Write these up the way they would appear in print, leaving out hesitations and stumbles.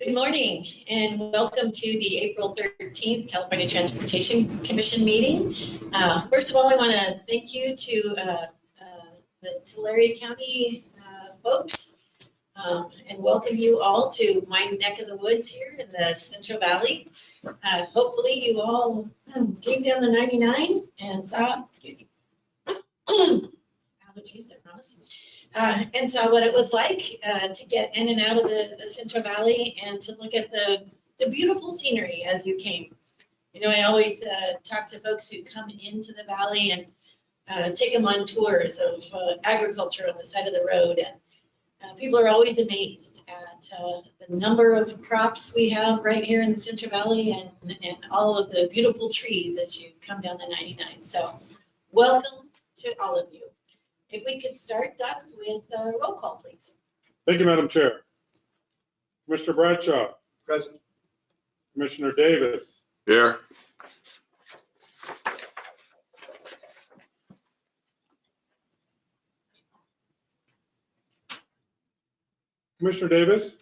Good morning and welcome to the April 13th California Transportation Commission meeting. First of all, I want to thank you to the Tulare County folks and welcome you all to my neck of the woods here in the Central Valley. Hopefully you all came down the 99 and saw allergies, I promise. And saw what it was like to get in and out of the Central Valley and to look at the beautiful scenery as you came. You know, I always talk to folks who come into the valley and take them on tours of agriculture on the side of the road. And people are always amazed at the number of crops we have right here in the Central Valley and all of the beautiful trees as you come down the 99. So welcome to all of you. If we could start, Doug, with a roll call, please. Thank you, Madam Chair. Commissioner Bradshaw. Present. Commissioner Davis. Here. Commissioner Davis.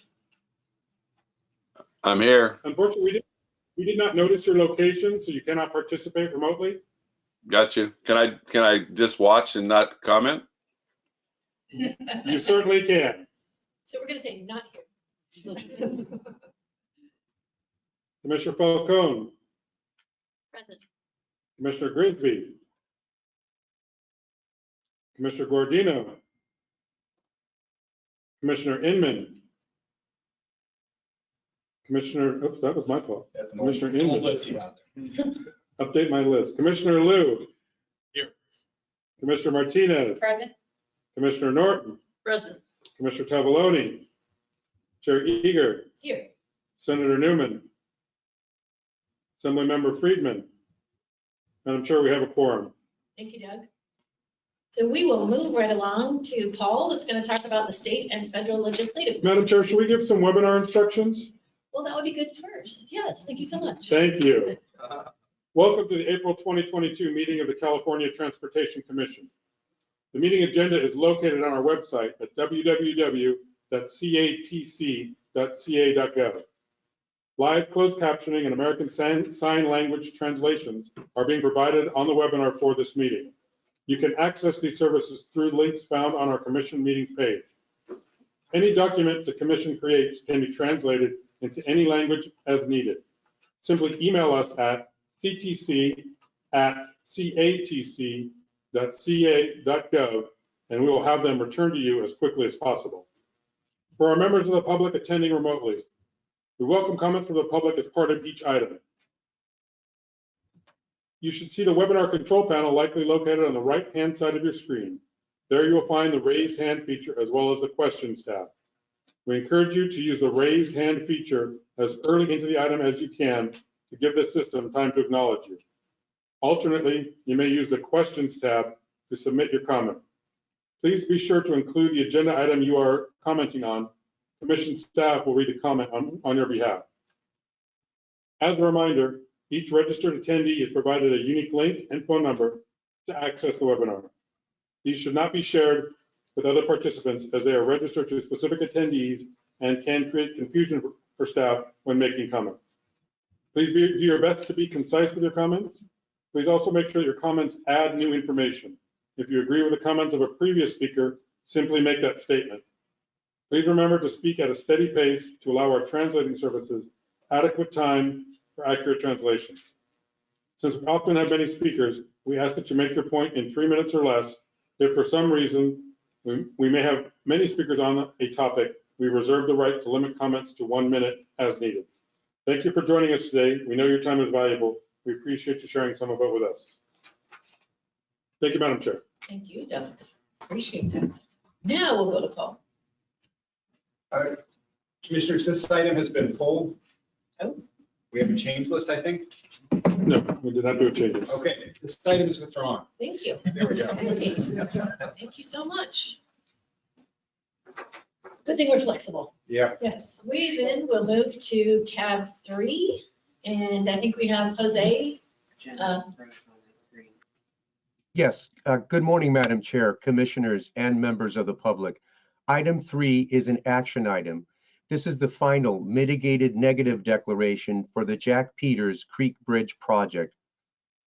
I'm here. Unfortunately, we did not notice your location, so you cannot participate remotely. Got you. Can I just watch and not comment? You certainly can. So we're going to say not here. Commissioner Falcone. Present. Commissioner Grisby. Commissioner Gordino. Commissioner Inman. Commissioner, oops, that was my fault. Commissioner Inman. Update my list. Commissioner Liu. Here. Commissioner Martinez. Present. Commissioner Norton. Present. Commissioner Tavaloni. Chair Eager. Here. Senator Newman. Assemblymember Friedman. Madam Chair, we have a quorum. Thank you, Doug. So we will move right along to Paul, that's going to talk about the state and federal legislative. Madam Chair, should we give some webinar instructions? Well, that would be good first. Yes, thank you so much. Thank you. Welcome to the April 2022 meeting of the California Transportation Commission. The meeting agenda is located on our website at www.catc.ca.gov. Live closed captioning and American Sign Language translations are being provided on the webinar for this meeting. You can access these services through links found on our Commission meetings page. Any document the Commission creates can be translated into any language as needed. Simply email us at ctc@catc.ca.gov and we will have them returned to you as quickly as possible. For our members of the public attending remotely, we welcome comments from the public as part of each item. You should see the webinar control panel likely located on the right-hand side of your screen. There you will find the raised hand feature as well as the questions tab. We encourage you to use the raised hand feature as early into the item as you can to give the system time to acknowledge you. Alternately, you may use the questions tab to submit your comment. Please be sure to include the agenda item you are commenting on. Commission staff will read the comment on your behalf. As a reminder, each registered attendee is provided a unique link and phone number to access the webinar. These should not be shared with other participants as they are registered to specific attendees and can create confusion for staff when making comments. Please do your best to be concise with your comments. Please also make sure that your comments add new information. If you agree with the comments of a previous speaker, simply make that statement. Please remember to speak at a steady pace to allow our translating services adequate time for accurate translations. Since we often have many speakers, we ask that you make your point in 3 minutes or less. If for some reason we may have many speakers on a topic, we reserve the right to limit comments to 1 minute as needed. Thank you for joining us today. We know your time is valuable. We appreciate you sharing some of it with us. Thank you, Madam Chair. Thank you, Doug. Appreciate that. Now we'll go to Paul. Commissioners, this item has been pulled. Oh. We have a change list, I think. No, we did not do a change. Okay, this item is withdrawn. Thank you. There we go. Great. Thank you so much. Good thing we're flexible. Yeah. Yes, we then will move to tab 3, and I think we have Jose. Yes, good morning, Madam Chair, commissioners, and members of the public. Item 3 is an action item. This is the final mitigated negative declaration for the Jack Peters Creek Bridge project.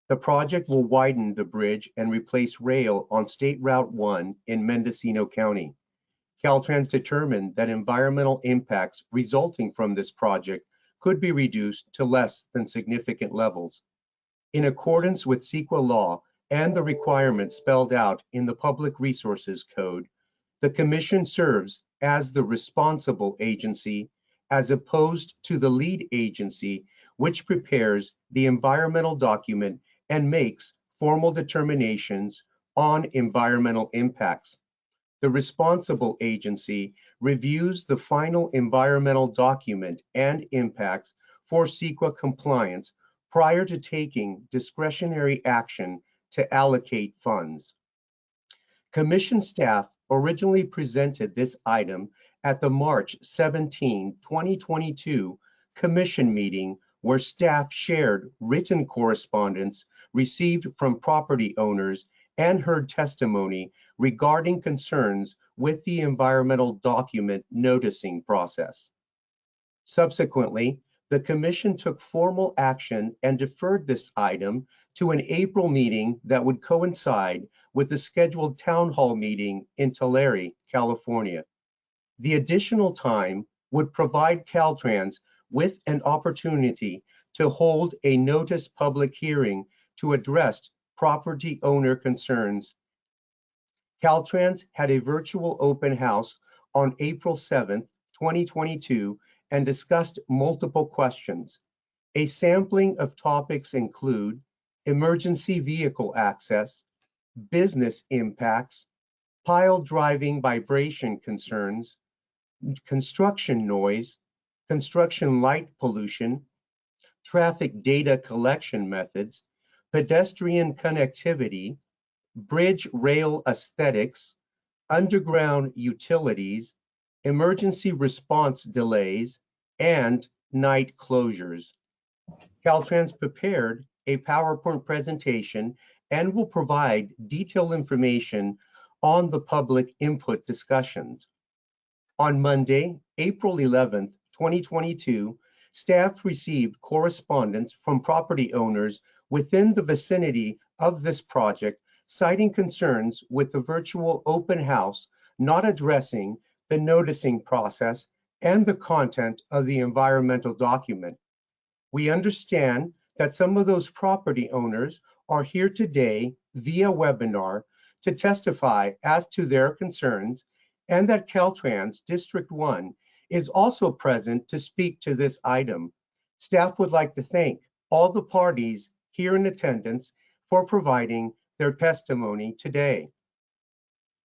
The project will widen the bridge and replace rail on State Route 1 in Mendocino County. Caltrans determined that environmental impacts resulting from this project could be reduced to less than significant levels. In accordance with CEQA law and the requirements spelled out in the Public Resources Code, the Commission serves as the responsible agency as opposed to the lead agency, which prepares the environmental document and makes formal determinations on environmental impacts. The responsible agency reviews the final environmental document and impacts for CEQA compliance prior to taking discretionary action to allocate funds. Commission staff originally presented this item at the March 17, 2022 Commission meeting, where staff shared written correspondence received from property owners and heard testimony regarding concerns with the environmental document noticing process. Subsequently, the Commission took formal action and deferred this item to an April meeting that would coincide with the scheduled town hall meeting in Tulare, California. The additional time would provide Caltrans with an opportunity to hold a notice public hearing to address property owner concerns. Caltrans had a virtual open house on April 7th, 2022, and discussed multiple questions. A sampling of topics include emergency vehicle access, business impacts, pile driving vibration concerns, construction noise, construction light pollution, traffic data collection methods, pedestrian connectivity, bridge rail aesthetics, underground utilities, emergency response delays, and night closures. Caltrans prepared a PowerPoint presentation and will provide detailed information on the public input discussions. On Monday, April 11th, 2022, staff received correspondence from property owners within the vicinity of this project, citing concerns with the virtual open house not addressing the noticing process and the content of the environmental document. We understand that some of those property owners are here today via webinar to testify as to their concerns, and that Caltrans District 1 is also present to speak to this item. Staff would like to thank all the parties here in attendance for providing their testimony today.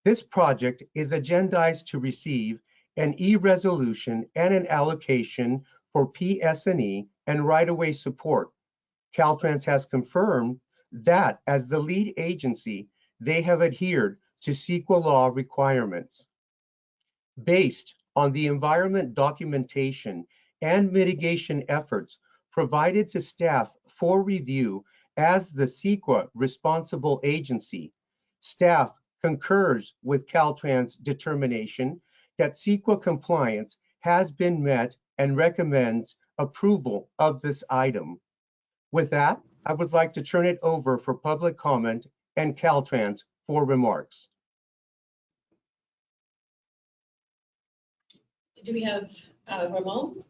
This project is agendized to receive an e-resolution and an allocation for PS&E and right-of-way support. Caltrans has confirmed that as the lead agency, they have adhered to CEQA law requirements. Based on the environment documentation and mitigation efforts provided to staff for review as the CEQA responsible agency, staff concurs with Caltrans' determination that CEQA compliance has been met and recommends approval of this item. With that, I would like to turn it over for public comment and Caltrans for remarks. Do we have Ramon?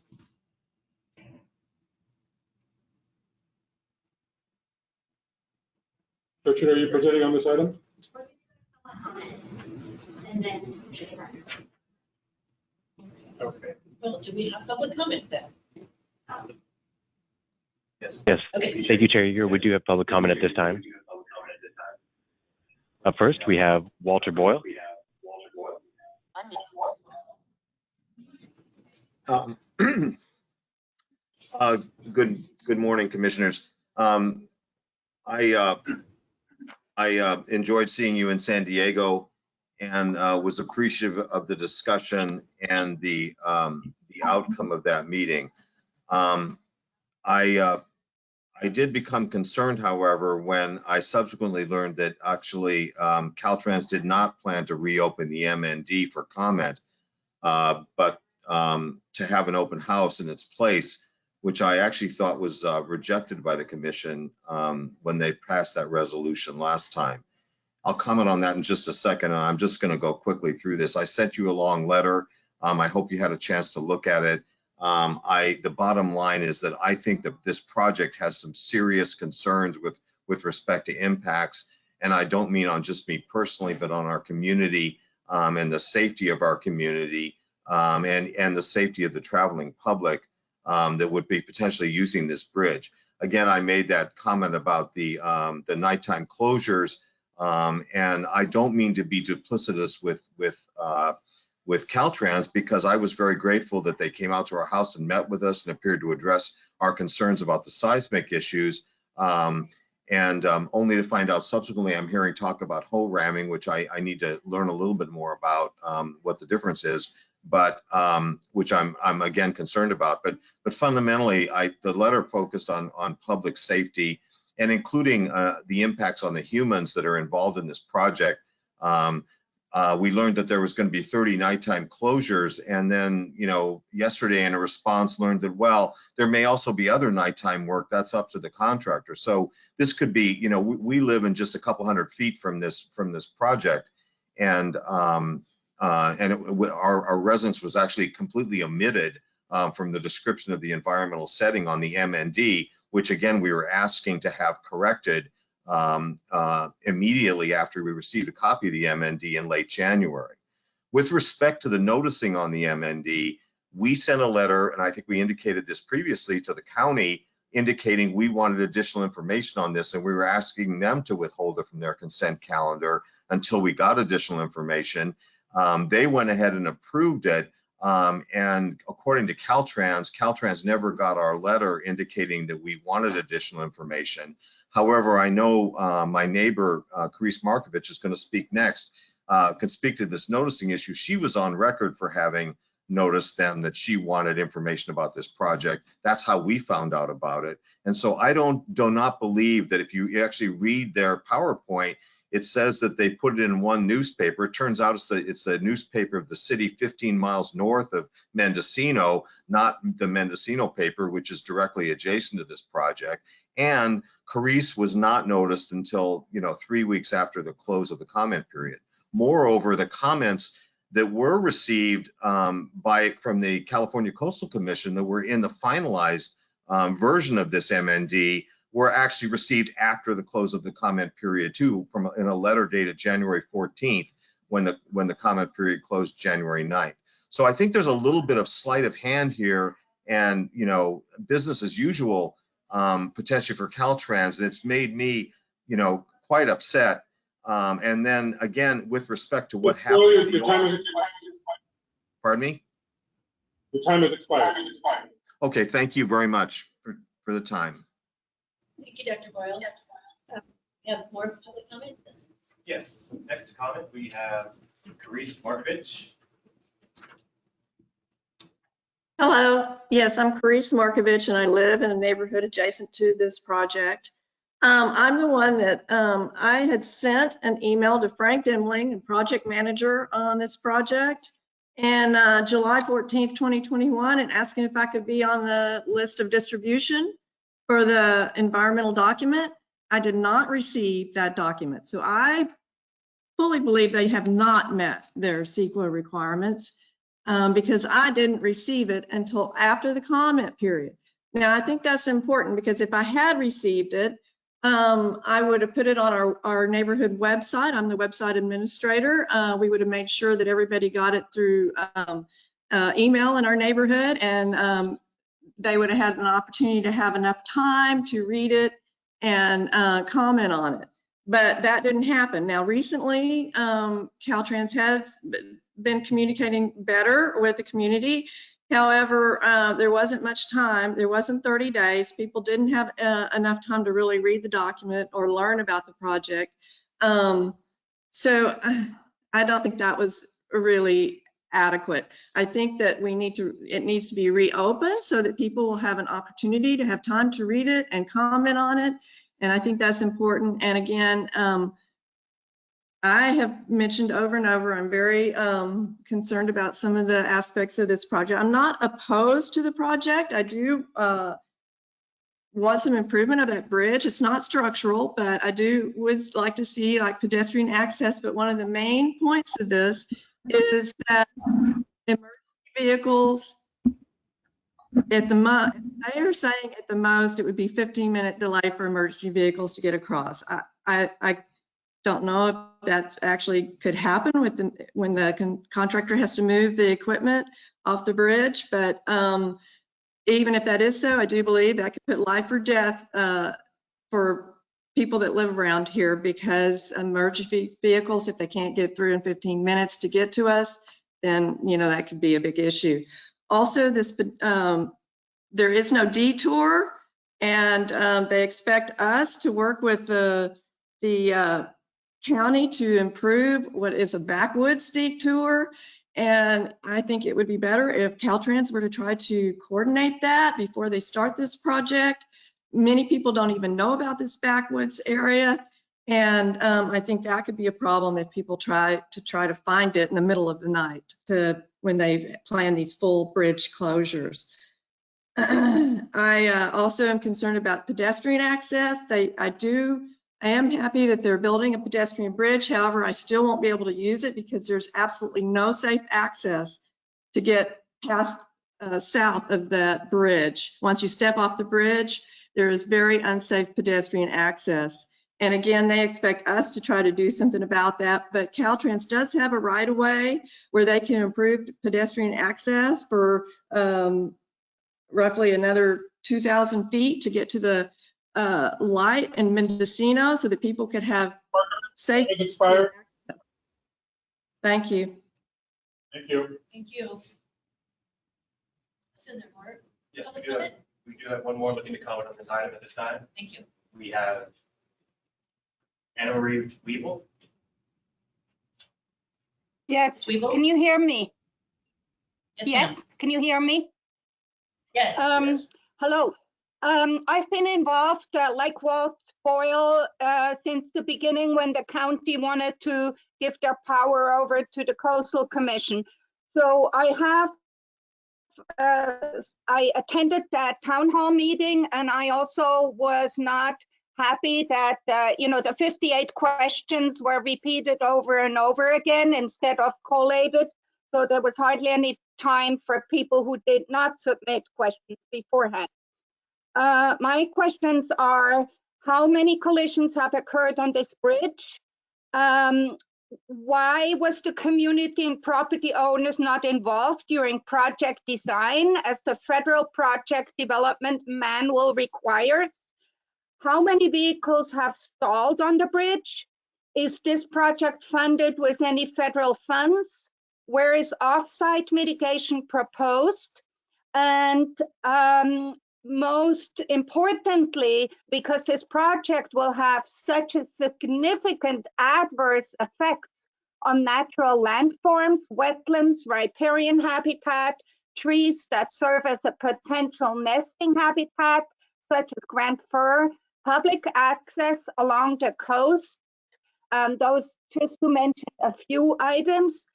Richard, are you presenting on this item? And then. Okay. Well, do we have public comment then? Yes, Okay. thank you, Chair Yeager. We do have public comment at this time. Up first, we have Walter Boyle. Good morning, commissioners. I enjoyed seeing you in San Diego and was appreciative of the discussion and the outcome of that meeting. I did become concerned, however, when I subsequently learned that actually Caltrans did not plan to reopen the MND for comment, but to have an open house in its place, which I actually thought was rejected by the commission when they passed that resolution last time. I'll comment on that in just a second, and I'm just going to go quickly through this. I sent you a long letter. I hope you had a chance to look at it. The bottom line is that I think that this project has some serious concerns with respect to impacts, and I don't mean on just me personally, but on our community and the safety of our community and the safety of the traveling public that would be potentially using this bridge. Again, I made that comment about the nighttime closures, and I don't mean to be duplicitous with Caltrans, because I was very grateful that they came out to our house and met with us and appeared to address our concerns about the seismic issues. Only to find out subsequently, I'm hearing talk about hole ramming, which I need to learn a little bit more about what the difference is, but which I'm again concerned about. But fundamentally, the letter focused on public safety and including the impacts on the humans that are involved in this project. We learned that there was going to be 30 nighttime closures, and then, yesterday in a response learned that, well, there may also be other nighttime work. That's up to the contractor. So this could be, we live in just a couple hundred feet from this project, and our residence was actually completely omitted from the description of the environmental setting on the MND, which again we were asking to have corrected immediately after we received a copy of the MND in late January. With respect to the noticing on the MND, we sent a letter, and I think we indicated this previously, to the county indicating we wanted additional information on this, and we were asking them to withhold it from their consent calendar until we got additional information. They went ahead and approved it, and according to Caltrans never got our letter indicating that we wanted additional information. However, I know my neighbor, Carice Markovich, is going to speak next, can speak to this noticing issue. She was on record for having noticed them that she wanted information about this project. That's how we found out about it. And so I do not believe that if you actually read their PowerPoint, it says that they put it in one newspaper. It turns out it's the newspaper of the city 15 miles north of Mendocino, not the Mendocino paper, which is directly adjacent to this project. And Carice was not noticed until 3 weeks after the close of the comment period. Moreover, the comments that were received from the California Coastal Commission that were in the finalized version of this MND were actually received after the close of the comment period too, in a letter dated January 14th, when the comment period closed January 9th. So I think there's a little bit of sleight of hand here, and business as usual potentially for Caltrans, and it's made me quite upset. And then again, with respect to what happened, Your time has expired. Pardon me? Your time has expired. Okay, thank you very much for the time. Thank you, Dr. Boyle. You have more public comment? Yes, next to comment, we have Carice Markovich. Hello, yes, I'm Carice Markovich, and I live in a neighborhood adjacent to this project. I'm the one that I had sent an email to Frank Demling, the project manager on this project, and July 14th, 2021, and asking if I could be on the list of distribution for the environmental document. I did not receive that document. So I fully believe they have not met their CEQA requirements because I didn't receive it until after the comment period. Now, I think that's important because if I had received it, I would have put it on our neighborhood website. I'm the website administrator. We would have made sure that everybody got it through email in our neighborhood, and they would have had an opportunity to have enough time to read it and comment on it. But that didn't happen. Now, recently, Caltrans has been communicating better with the community. However, there wasn't much time. There wasn't 30 days. People didn't have enough time to really read the document or learn about the project. So I don't think that was really adequate. I think that it needs to be reopened so that people will have an opportunity to have time to read it and comment on it. And I think that's important. And again, I have mentioned over and over, I'm very concerned about some of the aspects of this project. I'm not opposed to the project. I do want some improvement of that bridge. It's not structural, but I would like to see like pedestrian access. But one of the main points of this is that emergency vehicles, they are saying at the most, it would be 15-minute delay for emergency vehicles to get across. I don't know if that actually could happen when the contractor has to move the equipment off the bridge, but even if that is so, I do believe that could put life or death for people that live around here, because emergency vehicles, if they can't get through in 15 minutes to get to us, then that could be a big issue. Also, there is no detour, and they expect us to work with the county to improve what is a backwoods detour. And I think it would be better if Caltrans were to try to coordinate that before they start this project. Many people don't even know about this backwoods area. And I think that could be a problem if people try to find it in the middle of the night when they plan these full bridge closures. I also am concerned about pedestrian access. I am happy that they're building a pedestrian bridge. However, I still won't be able to use it because there's absolutely no safe access to get past south of that bridge. Once you step off the bridge, there is very unsafe pedestrian access. And again, they expect us to try to do something about that, but Caltrans does have a right-of-way where they can improve pedestrian access for roughly another 2,000 feet to get to the light in Mendocino so that people could have safe. Expired. Thank you. Thank you. Thank you. So there more Yes, public comment? we do have one more looking to comment on this item at this time. Thank you. We have Anna Marie Weeble. Yes, Weeble? can you hear me? Yes, ma'am. Yes, can you hear me? Yes. Yes. Hello. I've been involved, like Walt Boyle, since the beginning when the county wanted to give their power over to the Coastal Commission. So I attended that town hall meeting, and I also was not happy that, the 58 questions were repeated over and over again instead of collated. So there was hardly any time for people who did not submit questions beforehand. My questions are, how many collisions have occurred on this bridge? Why was the community and property owners not involved during project design as the federal project development manual requires? How many vehicles have stalled on the bridge? Is this project funded with any federal funds? Where is off-site mitigation proposed? And most importantly, because this project will have such a significant adverse effects on natural landforms, wetlands, riparian habitat, trees that serve as a potential nesting habitat, such as Grand Fir, public access along the coast, those just to mention a few items.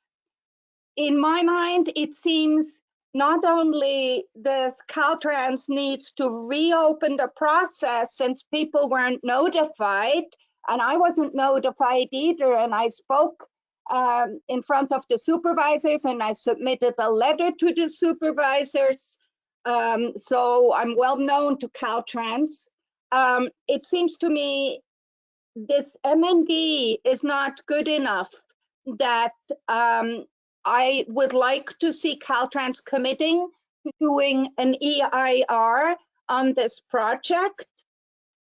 In my mind, it seems not only does Caltrans needs to reopen the process since people weren't notified, and I wasn't notified either, and I spoke in front of the supervisors and I submitted a letter to the supervisors, so I'm well known to Caltrans. It seems to me this MND is not good enough that I would like to see Caltrans committing to doing an EIR on this project.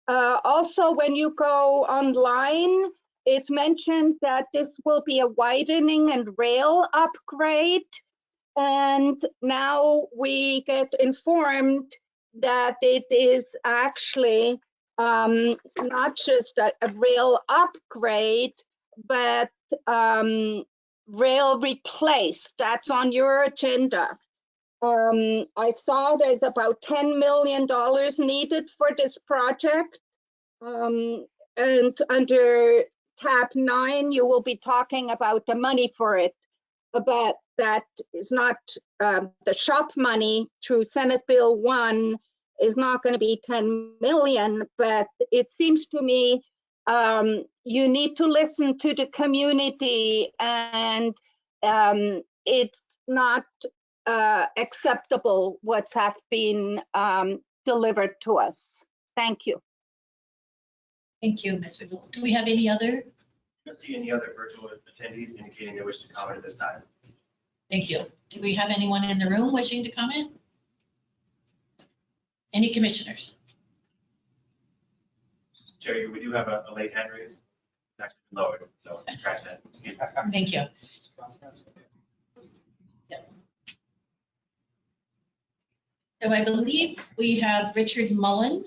Also, when you go online, it's mentioned that this will be a widening and rail upgrade. And now we get informed that it is actually not just a rail upgrade, but rail replace. That's on your agenda. I saw there's about $10 million needed for this project. And under tab 9, you will be talking about the money for it. But that is not, the shop money through Senate Bill 1 is not going to be 10 million, but it seems to me you need to listen to the community, and it's not acceptable what's have been delivered to us. Thank you. Thank you, Ms. Wiggle. Do we have any other? I don't see any other virtual attendees indicating they wish to comment at this time. Thank you. Do we have anyone in the room wishing to comment? Any commissioners? Chair, we do have a late hand raise. It's actually been lowered, so scratch that. Excuse me. Thank you. Yes. So I believe we have Richard Mullen.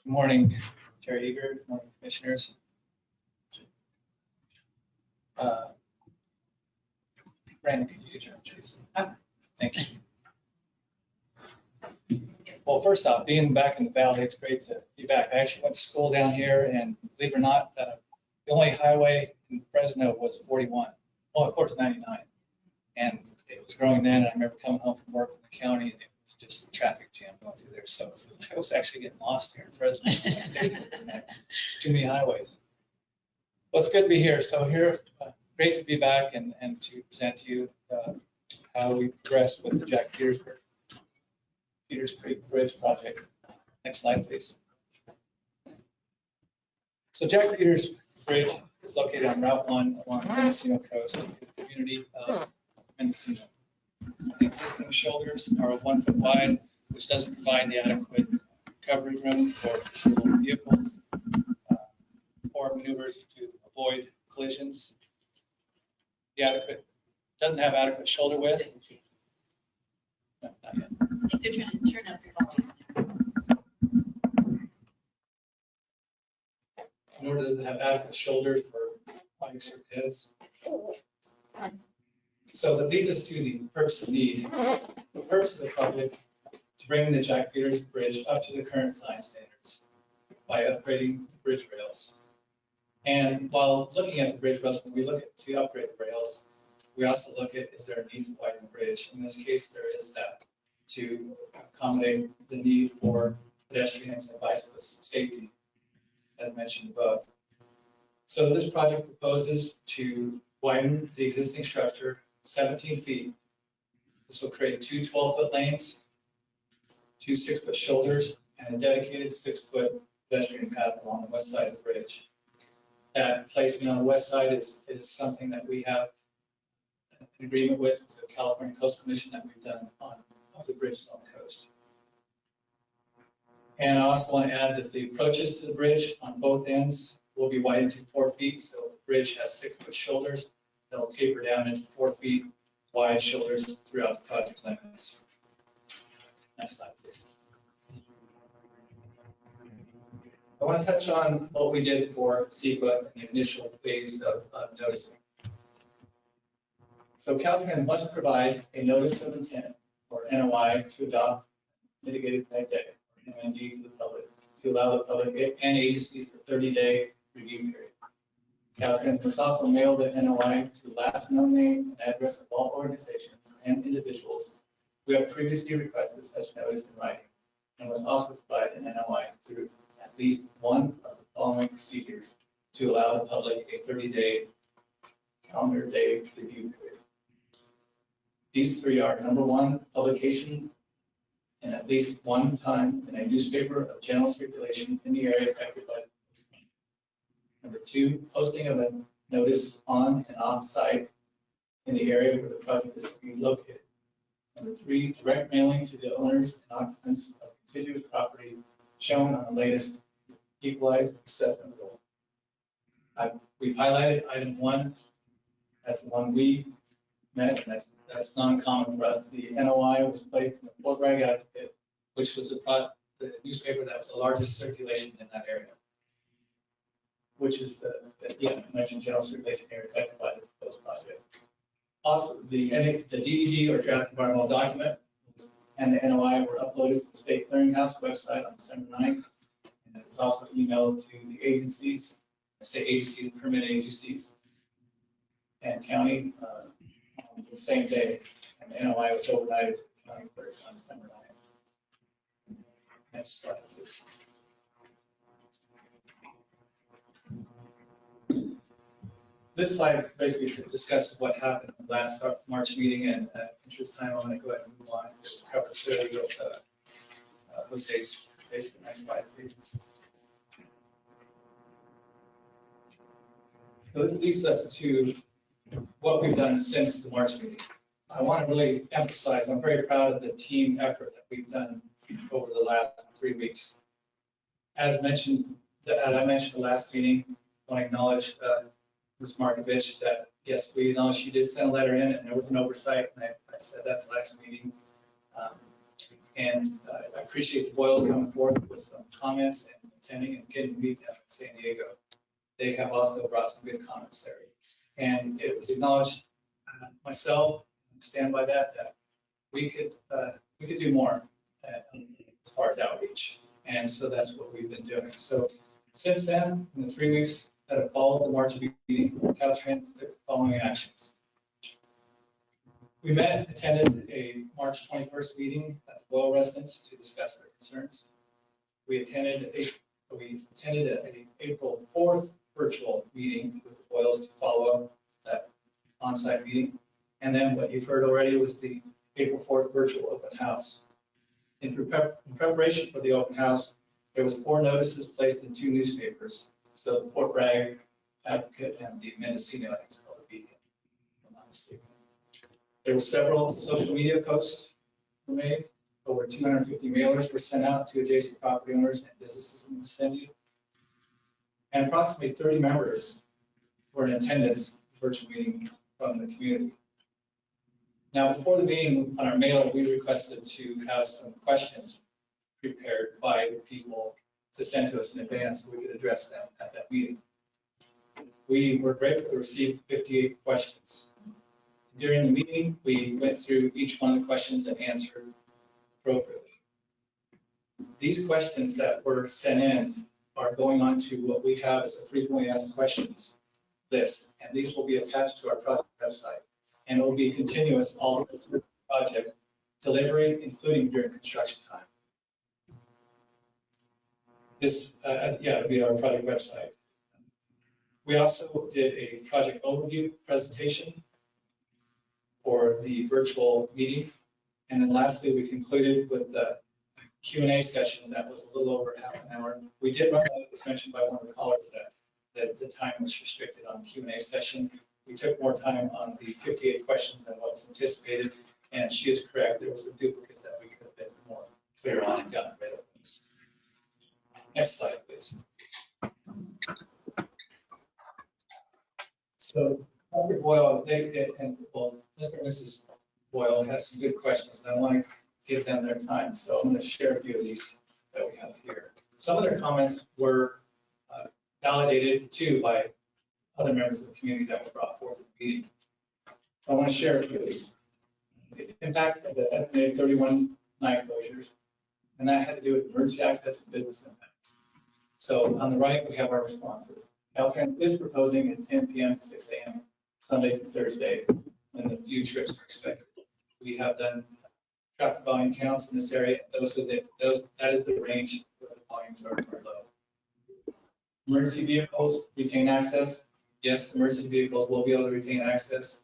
Good morning, Chair Eager. Good morning, commissioners. Brandon, could you get your please? Thank you. Well, first off, being back in the valley, it's great to be back. I actually went to school down here, and believe it or not, the only highway in Fresno was 41. Well, of course, 99. And it was growing then, and I remember coming home from work in the county, and it was just a traffic jam going through there. So I was actually getting lost here in Fresno. Too many highways. Well, it's good to be here. So here, great to be back and to present to you how we progressed with the Jack Peters Creek Bridge project. Next slide, please. So Jack Peters Bridge is located on Route 1 along the Mendocino coast in the community of Mendocino. The existing shoulders are 1 foot wide, which doesn't provide the adequate recovery room for disabled vehicles or maneuvers to avoid collisions. Doesn't have adequate shoulder width. No, not yet. I think they're trying to turn up your volume. Nor does it have adequate shoulders for bikes or kids. So that leads us to the purpose of need. The purpose of the project is to bring the Jack Peters Bridge up to the current design standards by upgrading the bridge rails. And while looking at the bridge rails, when we look at to upgrade the rails, we also look at, is there a need to widen the bridge? In this case, there is that to accommodate the need for pedestrians and bicyclists safety, as mentioned above. So this project proposes to widen the existing structure 17 feet. This will create 2 12-foot lanes, 2 6-foot shoulders, and a dedicated 6-foot pedestrian path along the west side of the bridge. That placement on the west side is something that we have an agreement with the California Coastal Commission that we've done on the bridges on the coast. And I also want to add that the approaches to the bridge on both ends will be widened to 4 feet. So the bridge has 6-foot shoulders. They'll taper down into 4 feet wide shoulders throughout the project limits. Next slide, please. I want to touch on what we did for CEQA in the initial phase of noticing. So Caltrans must provide a notice of intent, or NOI, to adopt mitigated pay day, or MND, to the public, to allow the public and agencies the 30-day review period. Caltrans must also mail the NOI to last known name and address of all organizations and individuals who have previously requested such notice in writing, and must also provide an NOI through at least one of the following procedures to allow the public a 30-day calendar day review period. These 3 are: number 1, publication and at least one time in a newspaper of general circulation in the area affected by the. Number 2, posting of a notice on and off site in the area where the project is to be located. Number 3, direct mailing to the owners and occupants of contiguous property shown on the latest equalized assessment roll. We've highlighted item 1 as the one we met, and that's non-common for us. The NOI was placed in the Fort Bragg Advocate, which was the the newspaper that was the largest circulation in that area, which is I mentioned general circulation area affected by the proposed project. Also, the DDD or draft environmental document and the NOI were uploaded to the State Clearinghouse website on December 9th. And it was also emailed to the agencies, state agencies, and permit agencies, and county on the same day. And the NOI was overnighted to the county clerk on December 9th. Next slide, please. This slide basically discusses what happened in the last March meeting, and interest time, I'm going to go ahead and move on. It was covered clearly with Jose's presentation. Next slide, please. So this leads us to what we've done since the March meeting. I want to really emphasize, I'm very proud of the team effort that we've done over the last 3 weeks. As I mentioned the last meeting, I want to acknowledge Ms. Markovich that, yes, we acknowledge she did send a letter in and there was an oversight, and I said that the last meeting. I appreciate the Boyles coming forth with some comments and attending and getting me down in San Diego. They have also brought some good comments there. And it was acknowledged, myself, stand by that we could do more as far as outreach. And so that's what we've been doing. So since then, in the 3 weeks that have followed the March meeting, Caltrans took the following actions. We attended a March 21st meeting at the Boyle residence to discuss their concerns. We attended an April 4th virtual meeting with the Boyles to follow up that on-site meeting. And then what you've heard already was the April 4th virtual open house. In preparation for the open house, there was 4 notices placed in 2 newspapers. So the Fort Bragg Advocate and the Mendocino, I think it's called the Beacon, if I'm not mistaken. There were several social media posts were made. Over 250 mailers were sent out to adjacent property owners and businesses in the vicinity. And approximately 30 members were in attendance at the virtual meeting from the community. Now, before the meeting on our mailer, we requested to have some questions prepared by the people to send to us in advance so we could address them at that meeting. We were grateful to receive 58 questions. During the meeting, we went through each one of the questions and answered appropriately. These questions that were sent in are going on to what we have as a frequently asked questions list, and these will be attached to our project website, and it will be continuous all through the project delivery, including during construction time. This, it'll be our project website. We also did a project overview presentation for the virtual meeting. And then lastly, we concluded with the Q&A session that was a little over half an hour. We did run, it was mentioned by one of the callers that the time was restricted on the Q&A session. We took more time on the 58 questions than what was anticipated. And she is correct, there was some duplicates that we could have been more clear on and gotten rid of things. Next slide, please. So, Dr. Boyle, Mr. and Mrs. Boyle had some good questions, and I want to give them their time. So I'm going to share a few of these that we have here. Some of their comments were validated too by other members of the community that were brought forth in the meeting. So I want to share a few of these. The impacts of the estimated 31 night closures, and that had to do with emergency access and business impacts. So on the right, we have our responses. Caltrans is proposing at 10 p.m. to 6 a.m. Sunday to Thursday, and a few trips are expected. We have done traffic volume counts in this area. That is the range where the volumes are low. Emergency vehicles retain access. Yes, emergency vehicles will be able to retain access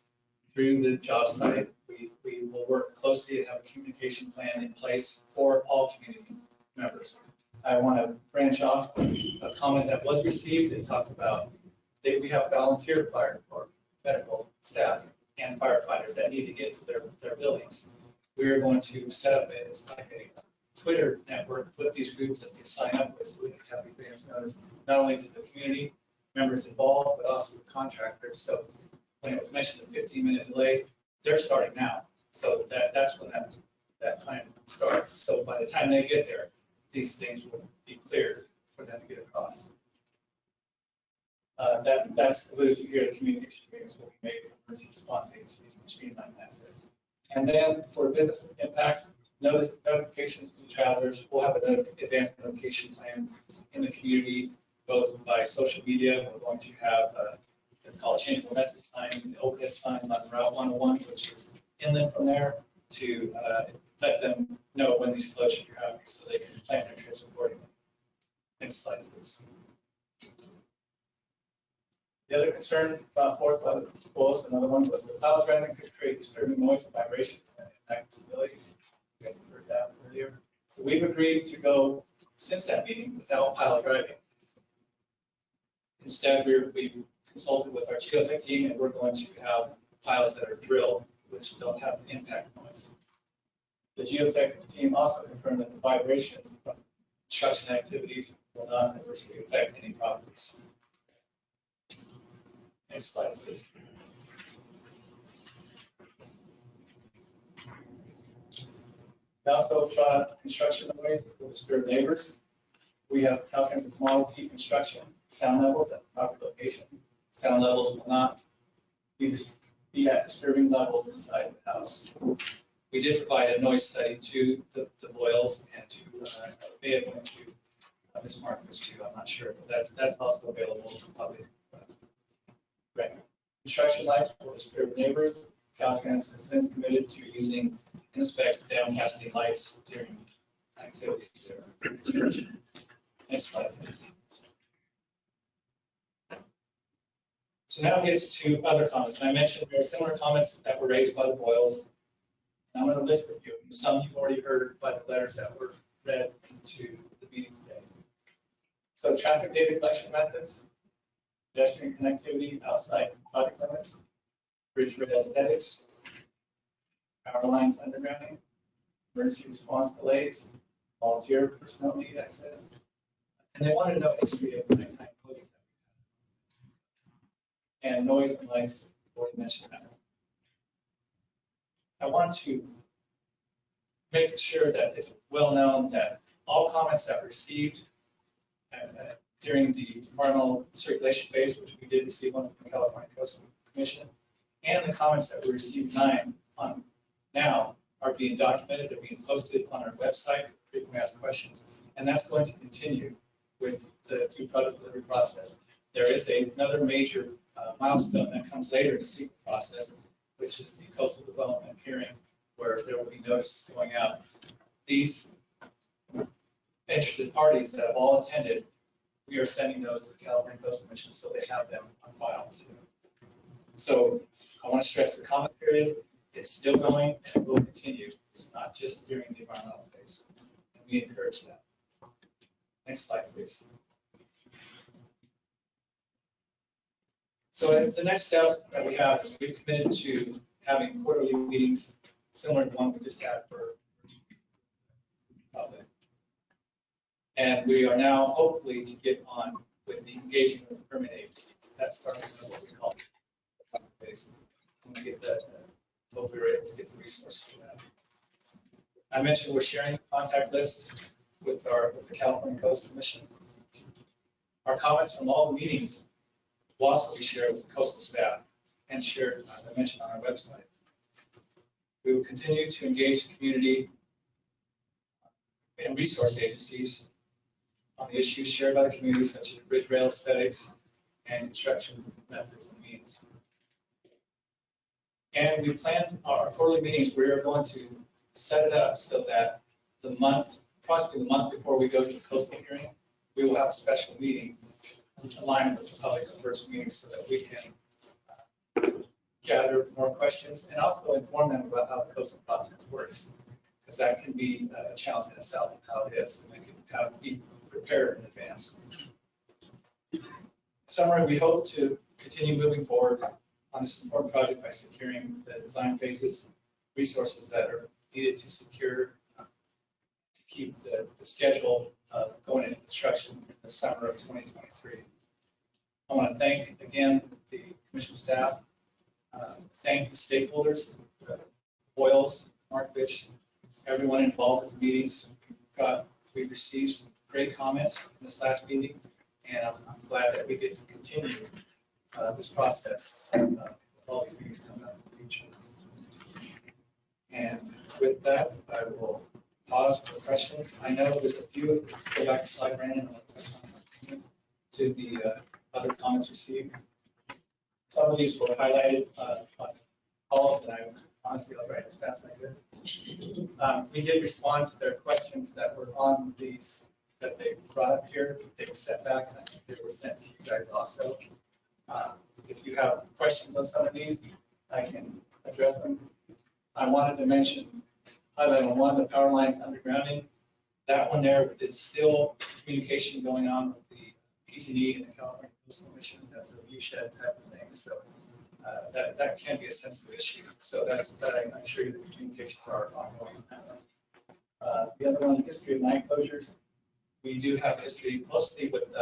through the job site. We will work closely to have a communication plan in place for all community members. I want to branch off a comment that was received and talked about that we have volunteer fire or medical staff and firefighters that need to get to their buildings. We are going to set up a Twitter network with these groups that can sign up with, so we can have advance notice not only to the community members involved, but also the contractors. So when it was mentioned a 15-minute delay, they're starting now. So that's when that time starts. So by the time they get there, these things will be cleared for them to get across. That's alluded to here, the communication agreements will be made with emergency response agencies to streamline access. And then for business impacts, notifications to travelers, we'll have an advanced notification plan in the community, both by social media. We're going to have they call it changeable message signs, the overhead signs on Route 101, which is inland from there, to let them know when these closures are happening so they can plan their trips accordingly. Next slide, please. The other concern brought forth by the proposal, another one, was the pile driving could create disturbing noise and vibrations and impact stability. You guys have heard that earlier. So we've agreed to go, since that meeting, without pile driving. Instead, we've consulted with our geotech team, and we're going to have piles that are drilled, which don't have impact noise. The geotech team also confirmed that the vibrations from construction activities will not adversely affect any properties. Next slide, please. We also brought up construction noise will disturb neighbors. We have comprehensive model T construction, sound levels at the proper location. Sound levels will not be at disturbing levels inside the house. We did provide a noise study to the Boyles and to may have went to Ms. Marcus too, I'm not sure, but that's also available to the public. Right. Construction lights will disturb neighbors. Caltrans has since committed to using in the specs downcasting lights during activities during construction. Next slide, please. So now it gets to other comments. And I mentioned there are similar comments that were raised by the Boyles. And I'm going to list a few. Some you've already heard by the letters that were read into the meeting today. So traffic data collection methods, pedestrian connectivity outside project limits, bridge rail aesthetics, power lines undergrounding, emergency response delays, volunteer personnel need access. And they wanted to know history of nighttime closures that we had. And noise and lights, already mentioned that. I want to make sure that it's well known that all comments that were received during the environmental circulation phase, which we did receive one from the California Coastal Commission, and the comments that we received on now are being documented. They're being posted on our website for frequently asked questions, and that's going to continue with the through product delivery process. There is another major milestone that comes later in the SEQA process, which is the coastal development hearing, where there will be notices going out. These interested parties that have all attended, we are sending those to the California Coastal Commission so they have them on file too. So I want to stress the comment period is still going and it will continue. It's not just during the environmental phase. And we encourage that. Next slide, please. So the next steps that we have is we've committed to having quarterly meetings similar to the one we just had for public. And we are now hopefully to get on with the engaging with the permit agencies. That's starting with what we call the phase. When we get that, hopefully we're able to get the resources for that. I mentioned we're sharing a contact list with the California Coastal Commission. Our comments from all the meetings will also be shared with the coastal staff and shared, as I mentioned, on our website. We will continue to engage the community and resource agencies on the issues shared by the community, such as bridge rail aesthetics and construction methods and means. And we plan our quarterly meetings. We are going to set it up so that approximately the month before we go to the coastal hearing, we will have a special meeting aligned with the public first meeting so that we can gather more questions and also inform them about how the coastal process works, because that can be a challenge in itself and how it is, and they can be prepared in advance. In summary, we hope to continue moving forward on this important project by securing the design phases, resources that are needed to secure, to keep the schedule going into construction in the summer of 2023. I want to thank again the commission staff, thank the stakeholders, Boyles, Markovich, everyone involved in the meetings. We've got We've received some great comments in this last meeting, and I'm glad that we get to continue this process with all these meetings coming up in the future. And with that, I will pause for questions. I know there's a few, go back to slide, Brandon, I'll touch on something to the other comments received. Some of these were highlighted on calls, and I honestly, I'll write as fast as I could. We did respond to their questions that were on these, that they brought up here. They were sent back, and I think they were sent to you guys also. If you have questions on some of these, I can address them. I wanted to mention, highlight on one, the power lines undergrounding. That one there is still communication going on with the PG&E and the California Coastal Commission. That's a viewshed type of thing. So that can be a sensitive issue. So that's, but I'm sure the communications are ongoing. The other one, history of mine closures. We do have history mostly with,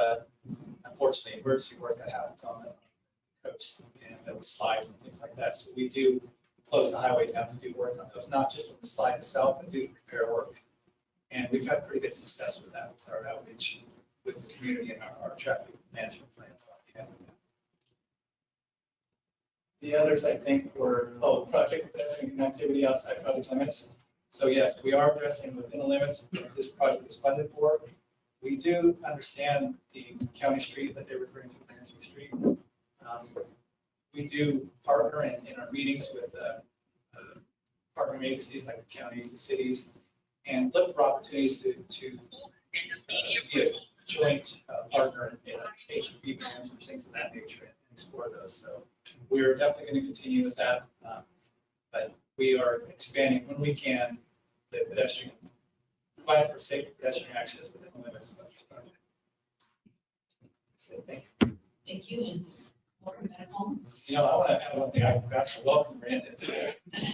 unfortunately, emergency work that happens on the coast and there was slides and things like that. So we do close the highway to have to do work on those, not just with the slide itself, but do repair work. And we've had pretty good success with that, with our outreach with the community and our traffic management plans. The others, I think, were, project pedestrian connectivity outside project limits. So yes, we are addressing within the limits that this project is funded for. We do understand the county street that they're referring to, Lansing Street. We do partner in our meetings with partner agencies like the counties, the cities, and look for opportunities to be a joint partner in ATP plans and things of that nature and explore those. So we're definitely going to continue with that, but we are expanding when we can the pedestrian, provide for safe pedestrian access within the limits of this project. That's it. Thank you. Thank you. And welcome back home. You know, I want to add one thing I forgot to welcome Brandon. So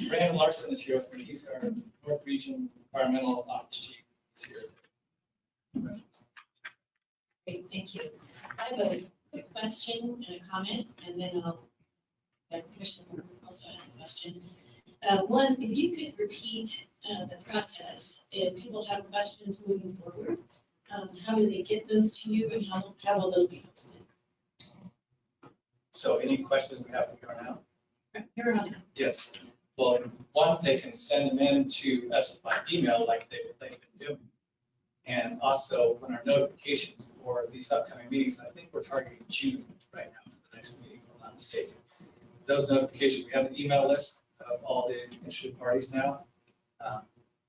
Brandon Larson is here with me. He's our North Region Environmental Office Chief. He's here. Great, thank you. I have a quick question and a comment, and then I'll have Commissioner also ask a question. One, if you could repeat the process, if people have questions moving forward, how do they get those to you and how will those be posted? So any questions we have from here on out? Here on out. Yes. Well, one, they can send them in to us by email like they've been doing. And also when our notifications for these upcoming meetings, I think we're targeting June right now for the next meeting, if I'm not mistaken. Those notifications, we have an email list of all the interested parties now.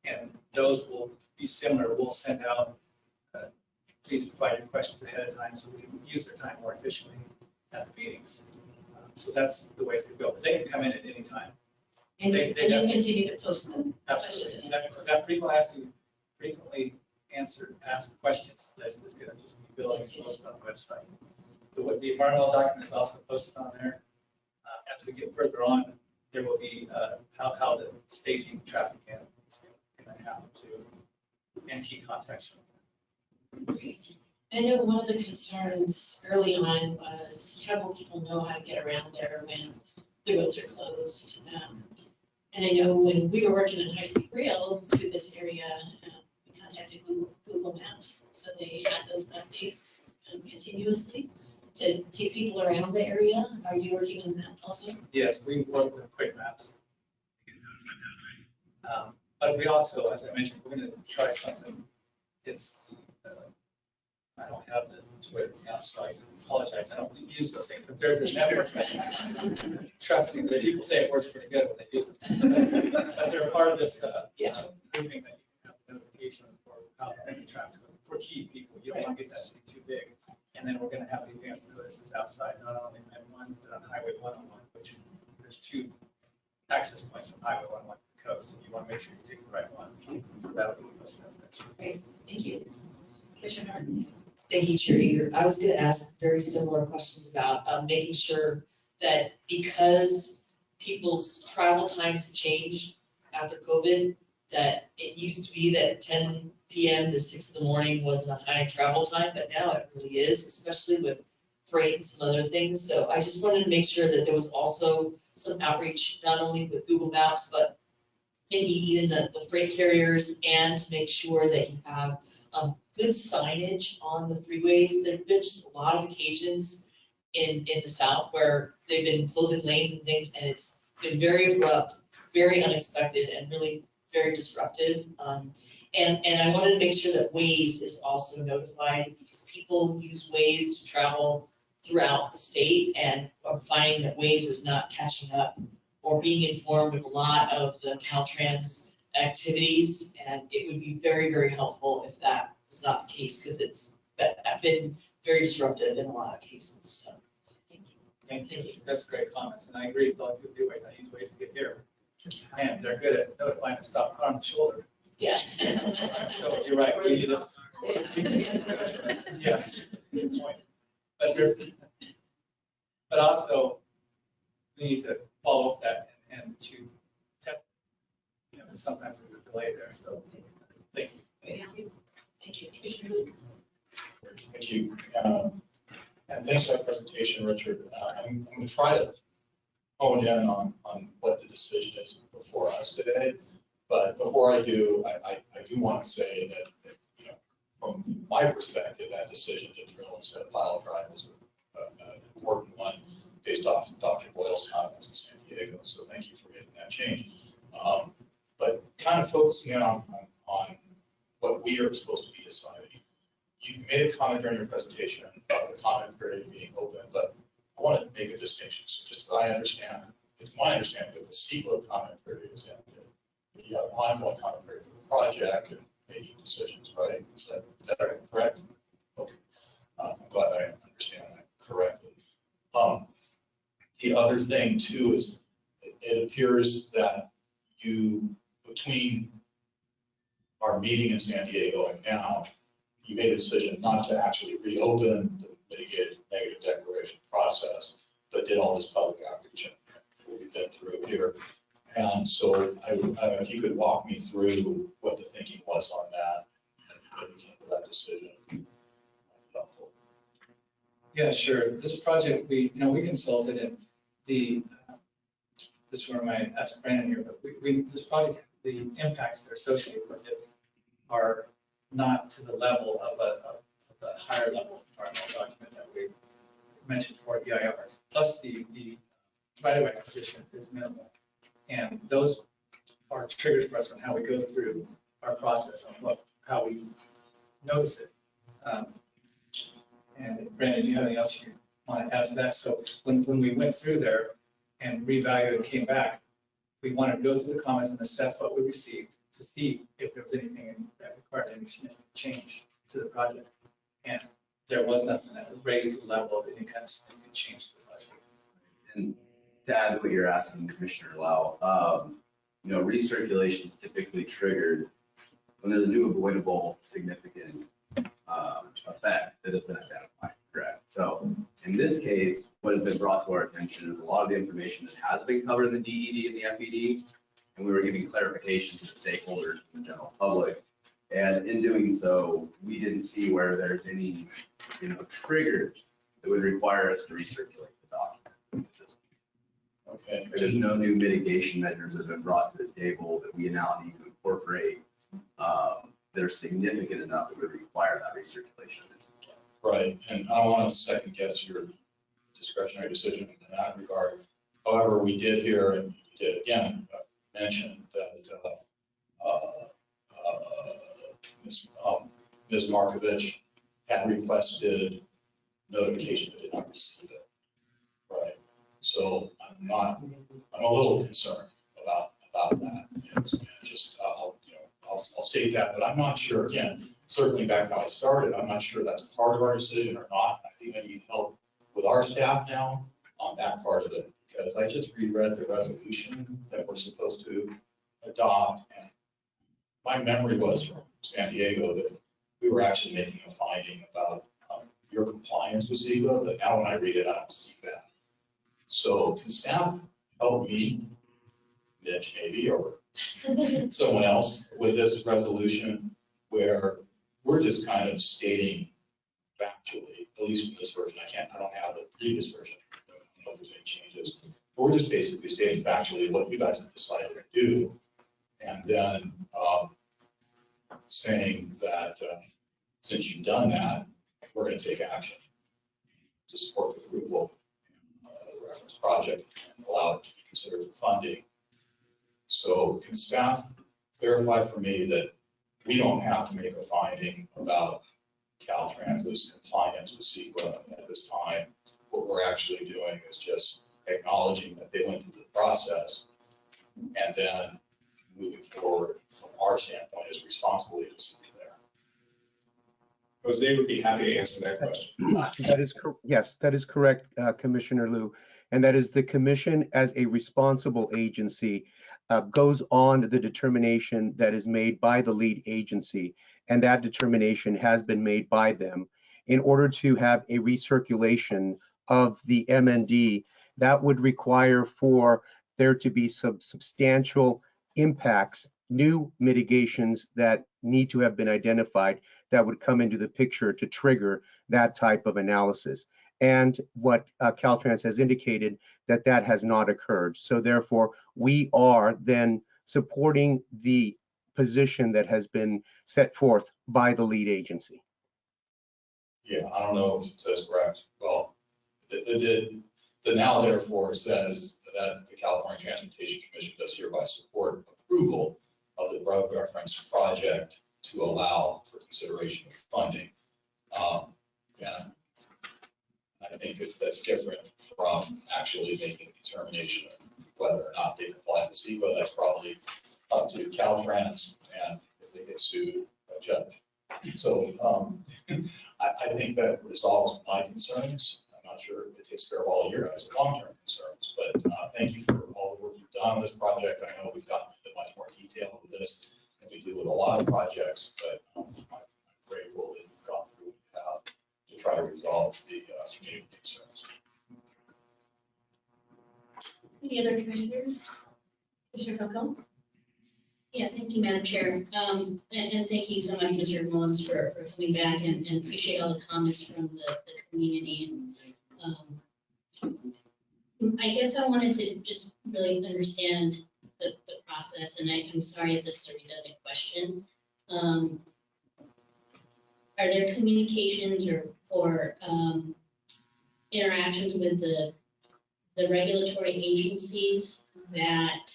And those will be similar. We'll send out, please provide your questions ahead of time so we can use their time more efficiently at the meetings. So that's the way it's going to go. But they can come in at any time. And you'll continue to post them. Absolutely. That frequently asked questions list is going to just be building and posted on the website. The environmental document is also posted on there. As we get further on, there will be how the staging traffic can happen too, and key contacts. I know one of the concerns early on was how will people know how to get around there when the roads are closed? And I know when we were working in high-speed rail through this area, we contacted Google Maps. So they had those updates continuously to take people around the area. Are you working on that also? Yes, we work with Quick Maps. But we also, as I mentioned, we're going to try something. It's I don't have the Twitter account, so I apologize. I don't use those things, but there's a network. Trust me, the people say it works pretty good when they use it. But they're part of this grouping that you can have notification for how the traffic's going. For key people, you don't want to get that to be too big. And then we're going to have the advanced notices outside, not only M1, but on Highway 101, which there's two access points from Highway 101 to the coast, and you want to make sure you take the right one. So that'll be posted up there. Great, thank you. Commissioner Hart. Thank you, Chair Eager. I was going to ask very similar questions about making sure that because people's travel times have changed after COVID, that it used to be that 10 p.m. to 6 in the morning wasn't a high travel time, but now it really is, especially with freight and some other things. So I just wanted to make sure that there was also some outreach, not only with Google Maps, but maybe even the freight carriers, and to make sure that you have good signage on the freeways. There have been just a lot of occasions in the south where they've been closing lanes and things, and it's been very abrupt, very unexpected, and really very disruptive. And I wanted to make sure that Waze is also notified, because people use Waze to travel throughout the state, and I'm finding that Waze is not catching up or being informed of a lot of the Caltrans activities. And it would be very, very helpful if that was not the case, because it's been very disruptive in a lot of cases. So, thank you. Thank you. That's great comments. And I agree with all of you ways. I use Waze to get here. And they're good at notifying to stop car on the shoulder. Yeah. So you're right. We need it. Yeah, good point. But also, we need to follow up that and to test. You know, sometimes there's a delay there. So thank you. Thank you, Commissioner. Thank you. And thanks for that presentation, Richard. I'm going to try to hone in on what the decision is before us today. But before I do, I do want to say that, you know, from my perspective, that decision to drill instead of pile drive was an important one based off Dr. Boyle's comments in San Diego. So thank you for making that change. But kind of focusing in on what we are supposed to be deciding. You made a comment during your presentation about the comment period being open, but I want to make a distinction. So just that I understand, it's my understanding that the CEQA comment period is ended. You have an ongoing comment period for the project and making decisions, right? Is that correct? Okay. I'm glad I understand that correctly. The other thing too is it appears that you, between our meeting in San Diego and now, you made a decision not to actually reopen the mitigated negative declaration process, but did all this public outreach and what we've been through here. And so I don't know if you could walk me through what the thinking was on that and how you came to that decision. Helpful. Yeah, sure. This project, we consulted, and this is where I asked Brandon here, but this project, the impacts that are associated with it are not to the level of a higher level environmental document that we mentioned for EIR. Plus the right-of-way acquisition is minimal. And those are triggers for us on how we go through our process on how we notice it. And Brandon, do you have anything else you want to add to that? So when we went through there and revalued and came back, we wanted to go through the comments and assess what we received to see if there was anything that required any significant change to the project. And there was nothing that raised to the level of any kind of significant change to the project. And to add to what you're asking, Commissioner Lau, recirculation is typically triggered when there's a new avoidable significant effect that has been identified, correct? So in this case, what has been brought to our attention is a lot of the information that has been covered in the DED and the FED, and we were giving clarification to the stakeholders and the general public. And in doing so, we didn't see where there's any, triggers that would require us to recirculate the document. Okay. There's no new mitigation measures that have been brought to the table that we now need to incorporate that are significant enough that would require that recirculation. Right, and I don't want to second guess your discretionary decision in that regard. However, we did hear, and you did again, mention that Ms. Markovich had requested notification but did not receive it. Right, so I'm a little concerned about that. And just I'll state that, but I'm not sure. Again, circling back to how I started, I'm not sure that's part of our decision or not. I think I need help with our staff now on that part of it, because I just reread the resolution that we're supposed to adopt, and my memory was from San Diego that we were actually making a finding about your compliance with CEQA, but now when I read it, I don't see that. So can staff help me, Mitch maybe, or someone else with this resolution where we're just kind of stating factually, at least in this version, I don't have the previous version. I don't know if there's any changes, but we're just basically stating factually what you guys have decided to do. then saying that since you've done that, we're going to take action to support the approval of the reference project and allow it to be considered for funding. So can staff clarify for me that we don't have to make a finding about Caltrans's compliance with CEQA at this time? What we're actually doing is just acknowledging that they went through the process and then moving forward from our standpoint as responsible agency from there. Jose would be happy to answer that question. Yes, that is correct, Commissioner Liu. And that is the commission as a responsible agency goes on the determination that is made by the lead agency. And that determination has been made by them. In order to have a recirculation of the MND, that would require for there to be some substantial impacts, new mitigations that need to have been identified that would come into the picture to trigger that type of analysis. And what Caltrans has indicated that that has not occurred. So therefore, we are then supporting the position that has been set forth by the lead agency. Yeah, I don't know if it says correct. Well, the now therefore says that the California Transportation Commission does hereby support approval of the above referenced project to allow for consideration of funding. And I think that's different from actually making a determination of whether or not they comply with CEQA. That's probably up to Caltrans, and if they get sued, a judge. So I think that resolves my concerns. I'm not sure it takes care of all of your guys' long-term concerns, but thank you for all the work you've done on this project. I know we've gotten into much more detail with this than we do with a lot of projects, but I'm grateful that you've gone through what you have to try to resolve the community concerns. Any other commissioners? Commissioner Falcone? Yeah, thank you, Madam Chair. And thank you so much, Mr. Mullins, for coming back and appreciate all the comments from the community. And I guess I wanted to just really understand the process, and I'm sorry if this is a redundant question. Are there communications or interactions with the regulatory agencies that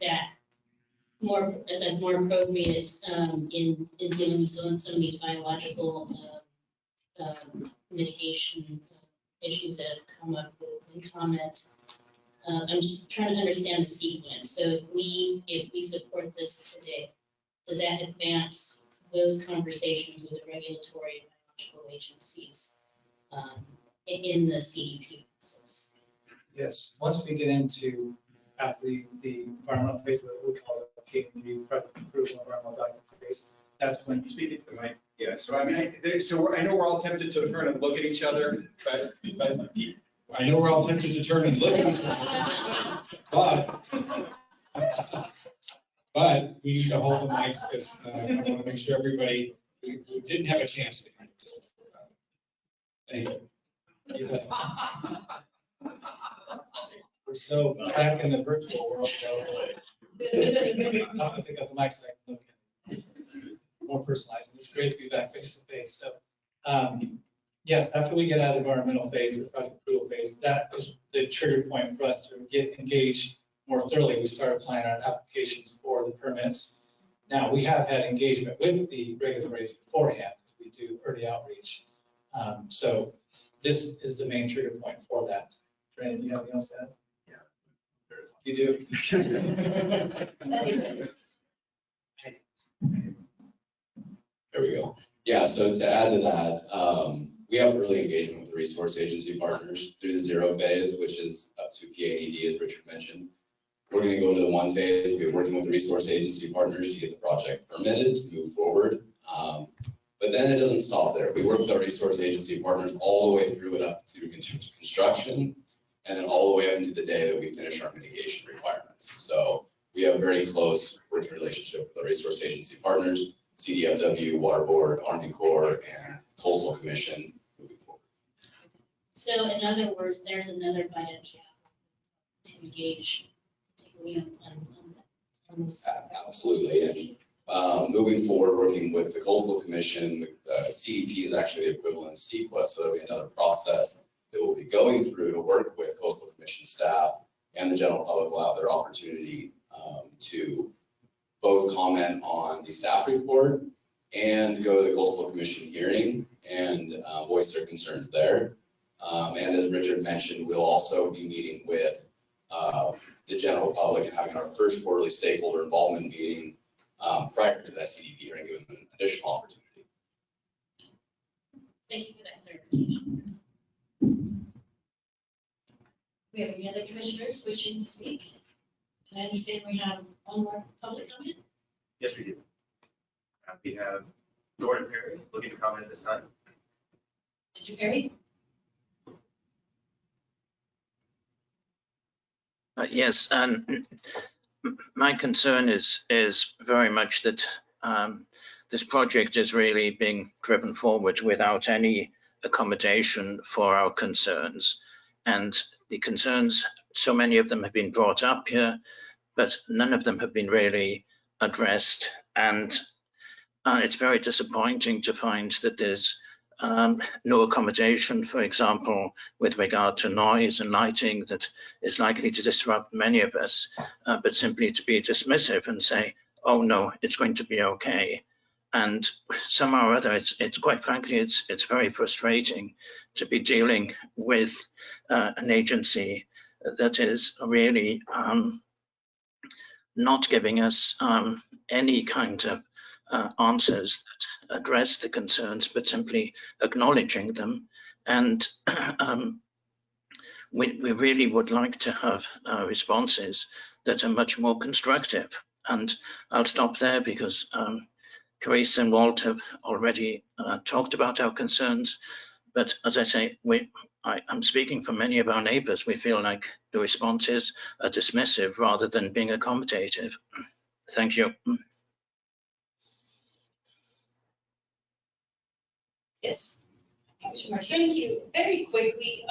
that's more appropriate in dealing with some of these biological mitigation issues that have come up in comment? I'm just trying to understand the sequence. So if we support this today, does that advance those conversations with the regulatory and biological agencies in the CDP process? Yes, once we get into after the environmental phase of what we call the PND, approval environmental document phase, that's when you speak it, right? Yeah, so I mean, I know we're all tempted to turn and look at each other, but I know we're all tempted to turn and look at each other, but we need to hold the mics because I want to make sure everybody who didn't have a chance to kind of listen to it. Thank you. We're so back in the virtual world. I think of the mics like, okay, more personalized. It's great to be back face to face. So yes, after we get out of the environmental phase, the project approval phase, that is the trigger point for us to get engaged more thoroughly. We start applying our applications for the permits. Now, we have had engagement with the regulatory agency beforehand because we do early outreach. So this is the main trigger point for that. Brandon, do you have anything else to add? You do? There we go. Yeah, so to add to that, we have early engagement with the resource agency partners through the 0 phase, which is up to PAED, as Richard mentioned. We're going to go into the 1 phase. We'll be working with the resource agency partners to get the project permitted to move forward. But then it doesn't stop there. We work with our resource agency partners all the way through it up to construction, and then all the way up into the day that we finish our mitigation requirements. So we have a very close working relationship with our resource agency partners, CDFW, Water Board, Army Corps, and Coastal Commission moving forward. So in other words, there's another bite at the apple to engage, take going on this? Absolutely. And moving forward, working with the Coastal Commission, the CDP is actually the equivalent of CEQA, so there'll be another process that we'll be going through to work with Coastal Commission staff, and the general public will have their opportunity to both comment on the staff report and go to the Coastal Commission hearing and voice their concerns there. And as Richard mentioned, we'll also be meeting with the general public and having our first quarterly stakeholder involvement meeting prior to that CDP hearing, giving them an additional opportunity. Thank you for that clarification. We have any other commissioners wishing to speak? And I understand we have one more public comment. Yes, we do. We have Jordan Perry looking to comment at this time. Mr. Perry? Yes, and my concern is very much that this project is really being driven forward without any accommodation for our concerns. And the concerns, so many of them have been brought up here, but none of them have been really addressed. And it's very disappointing to find that there's no accommodation, for example, with regard to noise and lighting that is likely to disrupt many of us, but simply to be dismissive and say, oh no, it's going to be okay. And somehow or other, it's quite frankly, it's very frustrating to be dealing with an agency that is really not giving us any kind of answers that address the concerns, but simply acknowledging them. And we really would like to have responses that are much more constructive. And I'll stop there because Carice and Walt have already talked about our concerns. But as I say, I'm speaking for many of our neighbors. We feel like the responses are dismissive rather than being accommodative. Thank you. Yes. Thank you. Very quickly,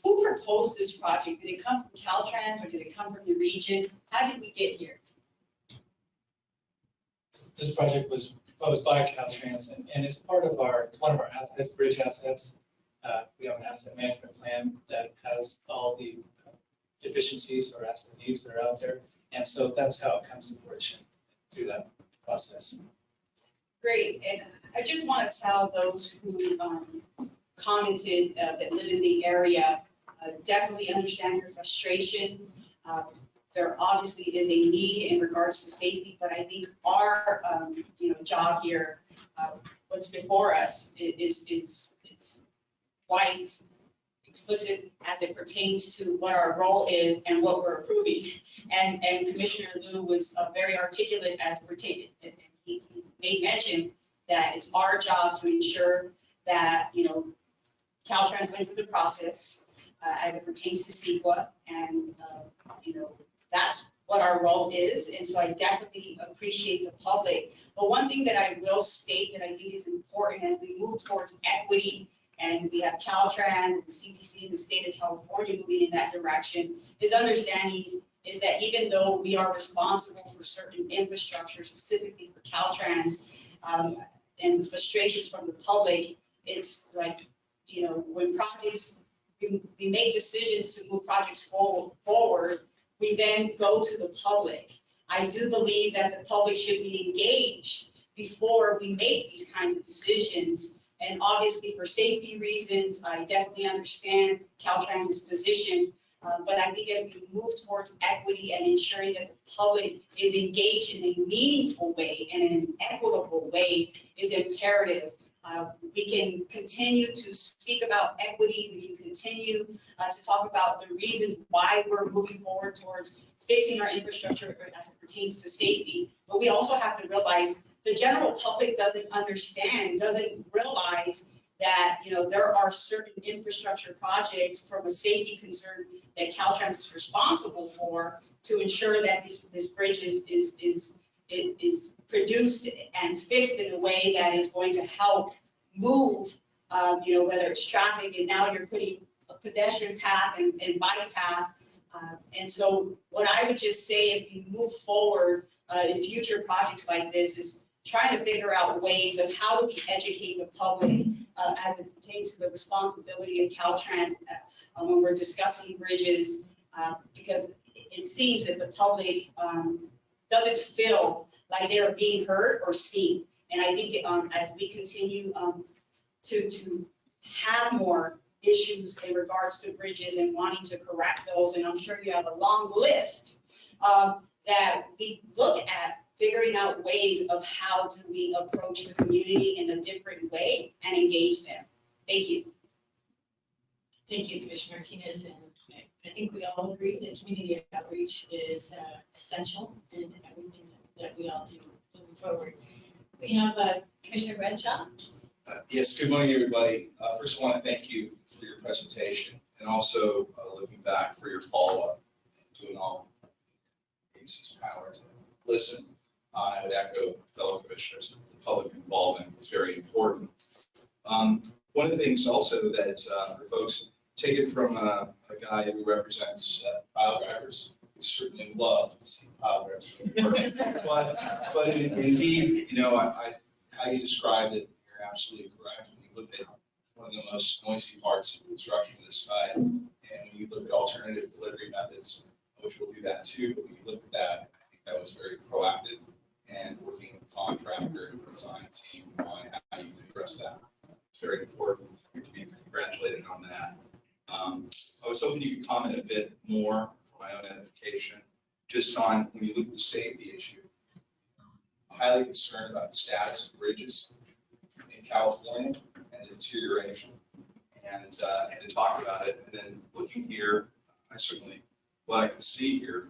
who proposed this project? Did it come from Caltrans or did it come from the region? How did we get here? This project was proposed by Caltrans, and it's part of it's one of our assets, bridge assets. We have an asset management plan that has all the deficiencies or asset needs that are out there. And so that's how it comes to fruition through that process. Great. And I just want to tell those who commented that live in the area, definitely understand your frustration. There obviously is a need in regards to safety, but I think our job here, what's before us is quite explicit as it pertains to what our role is and what we're approving. And Commissioner Liu was very articulate as pertaining, and he made mention that it's our job to ensure that, Caltrans went through the process as it pertains to CEQA, and, that's what our role is. And so I definitely appreciate the public. But one thing that I will state that I think is important as we move towards equity, and we have Caltrans and the CTC in the state of California moving in that direction, is understanding is that even though we are responsible for certain infrastructure, specifically for Caltrans, and the frustrations from the public, it's like, when projects, we make decisions to move projects forward, we then go to the public. I do believe that the public should be engaged before we make these kinds of decisions. And obviously for safety reasons, I definitely understand Caltrans' position. But I think as we move towards equity and ensuring that the public is engaged in a meaningful way and in an equitable way is imperative. We can continue to speak about equity. We can continue to talk about the reasons why we're moving forward towards fixing our infrastructure as it pertains to safety. But we also have to realize the general public doesn't realize that there are certain infrastructure projects from a safety concern that Caltrans is responsible for to ensure that this bridge is produced and fixed in a way that is going to help move, whether it's traffic, and now you're putting a pedestrian path and bike path, And so what I would just say, if you move forward in future projects like this, is trying to figure out ways of how do we educate the public as it pertains to the responsibility of Caltrans when we're discussing bridges, because it seems that the public doesn't feel like they're being heard or seen. And I think as we continue to have more issues in regards to bridges and wanting to correct those, and I'm sure you have a long list, that we look at figuring out ways of how do we approach the community in a different way and engage them. Thank you. Thank you, Commissioner Martinez. And I think we all agree that community outreach is essential in everything that we all do moving forward. We have Commissioner Bradshaw. Yes, good morning, everybody. First, I want to thank you for your presentation and also looking back for your follow-up and doing all agencies' power to listen. I would echo fellow commissioners that the public involvement is very important. One of the things also that for folks, take it from a guy who represents pile drivers. We certainly love to see pile drivers doing work. But indeed, you know, how you described it, you're absolutely correct. When you look at one of the most noisy parts of construction of this type, and when you look at alternative delivery methods, which will do that too, but when you look at that, I think that was very proactive and working with the contractor and the design team on how you can address that. It's very important. You're to be congratulated on that. I was hoping you could comment a bit more for my own edification, just on when you look at the safety issue. I'm highly concerned about the status of bridges in California and the deterioration, and to talk about it. And then looking here, I certainly what I can see here,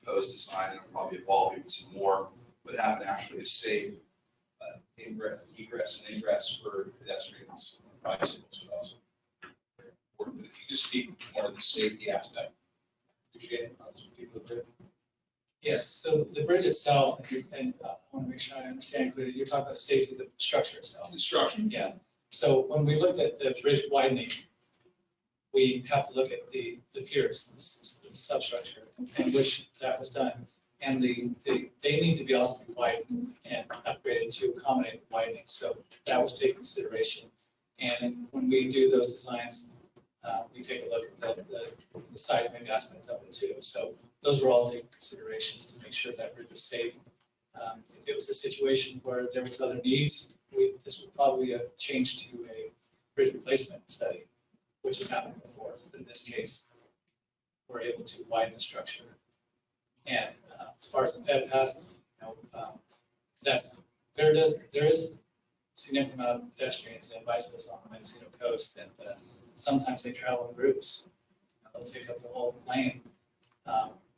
proposed design, and I'll probably evolve even some more, but having actually a safe egress and ingress for pedestrians and bicycles would also be important. But if you just speak more to the safety aspect, appreciate it on this particular bridge. Yes, so the bridge itself, and I want to make sure I understand clearly, you're talking about safety of the structure itself. The structure. Yeah. So when we looked at the bridge widening, we have to look at the piers, the substructure, in which that was done. And they need to be also be widened and upgraded to accommodate the widening. So that was taken consideration. And when we do those designs, we take a look at the seismic aspect of it too. So those were all taken considerations to make sure that bridge was safe. If it was a situation where there was other needs, this would probably change to a bridge replacement study, which has happened before. But in this case, we're able to widen the structure. And as far as the ped pass, there is significant amount of pedestrians and bicyclists on the Mendocino coast, and sometimes they travel in groups. They'll take up the whole lane.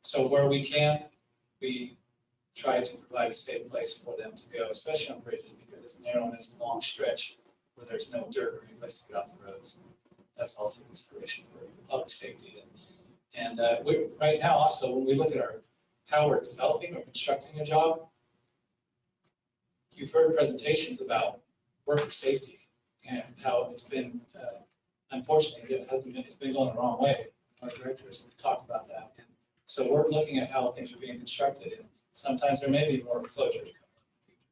So where we can, we try to provide a safe place for them to go, especially on bridges, because it's narrow and it's a long stretch where there's no dirt or any place to get off the roads. That's all taken consideration for public safety. And right now also, when we look at how we're developing or constructing a job, you've heard presentations about worker safety and how it's been, unfortunately, it's been going the wrong way. Our directors have talked about that. And so we're looking at how things are being constructed, and sometimes there may be more closures coming